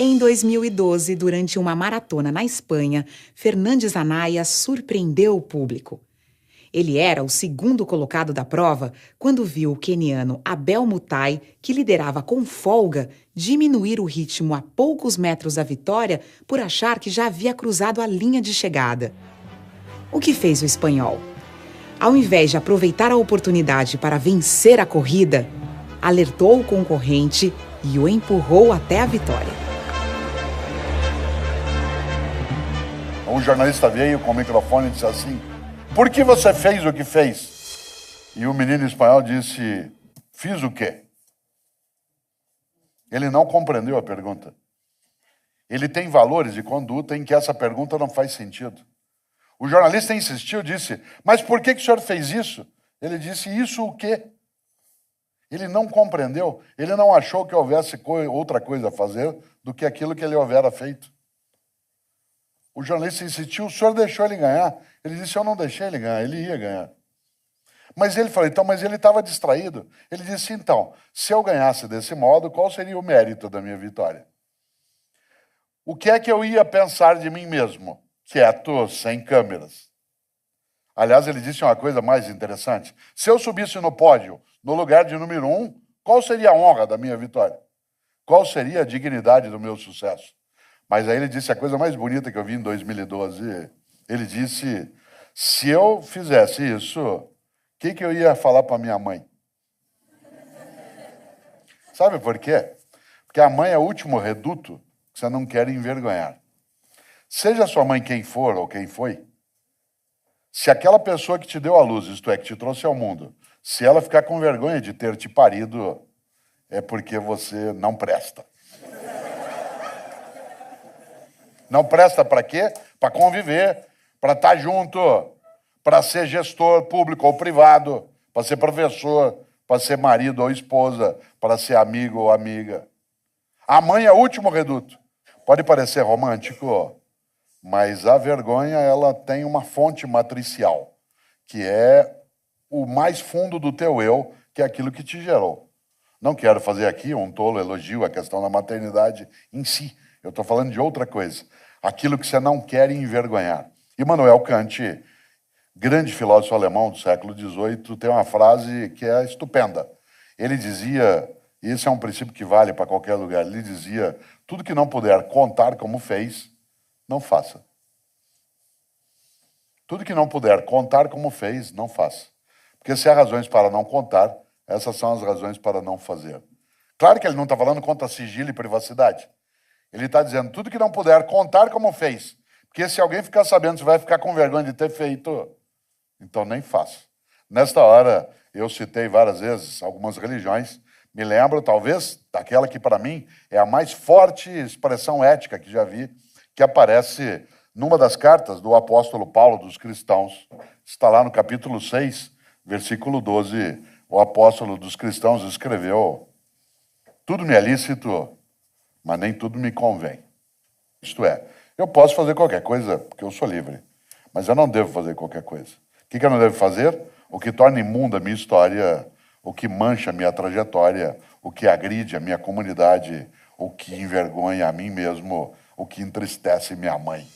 Em 2012, durante uma maratona na Espanha, Fernandes Anaya surpreendeu o público. Ele era o segundo colocado da prova quando viu o queniano Abel Mutai, que liderava com folga, diminuir o ritmo a poucos metros da vitória por achar que já havia cruzado a linha de chegada. O que fez o espanhol? Ao invés de aproveitar a oportunidade para vencer a corrida, alertou o concorrente e o empurrou até a vitória. Um jornalista veio com o microfone e disse assim: "Por que você fez o que fez?" E o menino espanhol disse: "Fiz o quê?" Ele não compreendeu a pergunta. Ele tem valores de conduta em que essa pergunta não faz sentido. O jornalista insistiu, disse: "Mas por que o senhor fez isso?" Ele disse: "Isso o quê?" Ele não compreendeu, ele não achou que houvesse outra coisa a fazer do que aquilo que ele houvera feito. O jornalista insistiu: "O senhor deixou ele ganhar?" Ele disse: "Eu não deixei ele ganhar, ele ia ganhar." Mas ele falou: "Então, mas ele estava distraído." Ele disse: "Então, se eu ganhasse desse modo, qual seria o mérito da minha vitória? O que é que eu ia pensar de mim mesmo, quieto, sem câmeras?" Aliás, ele disse uma coisa mais interessante: se eu subisse no pódio, no lugar de número 1, qual seria a honra da minha vitória? Qual seria a dignidade do meu sucesso? Mas aí ele disse a coisa mais bonita que eu vi em 2012. Ele disse: se eu fizesse isso, o que eu ia falar para minha mãe? Sabe por quê? Porque a mãe é o último reduto que você não quer envergonhar. Seja sua mãe quem for ou quem foi, se aquela pessoa que te deu a luz, isto é, que te trouxe ao mundo, se ela ficar com vergonha de ter te parido, é porque você não presta. Não presta para quê? Para conviver, para estar junto, para ser gestor público ou privado, para ser professor, para ser marido ou esposa, para ser amigo ou amiga. A mãe é o último reduto. Pode parecer romântico, mas a vergonha, ela tem uma fonte matricial, que é o mais fundo do teu eu, que é aquilo que te gerou. Não quero fazer aqui um tolo elogio à questão da maternidade em si. Eu estou falando de outra coisa. Aquilo que você não quer envergonhar. Immanuel Kant, grande filósofo alemão do século XVIII, tem uma frase que é estupenda. Ele dizia, e esse é um princípio que vale para qualquer lugar, ele dizia: tudo que não puder contar como fez, não faça. Tudo que não puder contar como fez, não faça. Porque se há razões para não contar, essas são as razões para não fazer. Claro que ele não está falando contra sigilo e privacidade. Ele está dizendo, tudo que não puder contar como fez. Porque se alguém ficar sabendo, você vai ficar com vergonha de ter feito, então nem faça. Nesta hora, eu citei várias vezes algumas religiões. Me lembro, talvez, daquela que para mim é a mais forte expressão ética que já vi, que aparece numa das cartas do apóstolo Paulo dos cristãos. Está lá no capítulo 6, versículo 12. O apóstolo dos cristãos escreveu: tudo me é lícito, mas nem tudo me convém. Isto é, eu posso fazer qualquer coisa, porque eu sou livre, mas eu não devo fazer qualquer coisa. O que eu não devo fazer? O que torna imunda a minha história, o que mancha a minha trajetória, o que agride a minha comunidade, o que envergonha a mim mesmo, o que entristece minha mãe.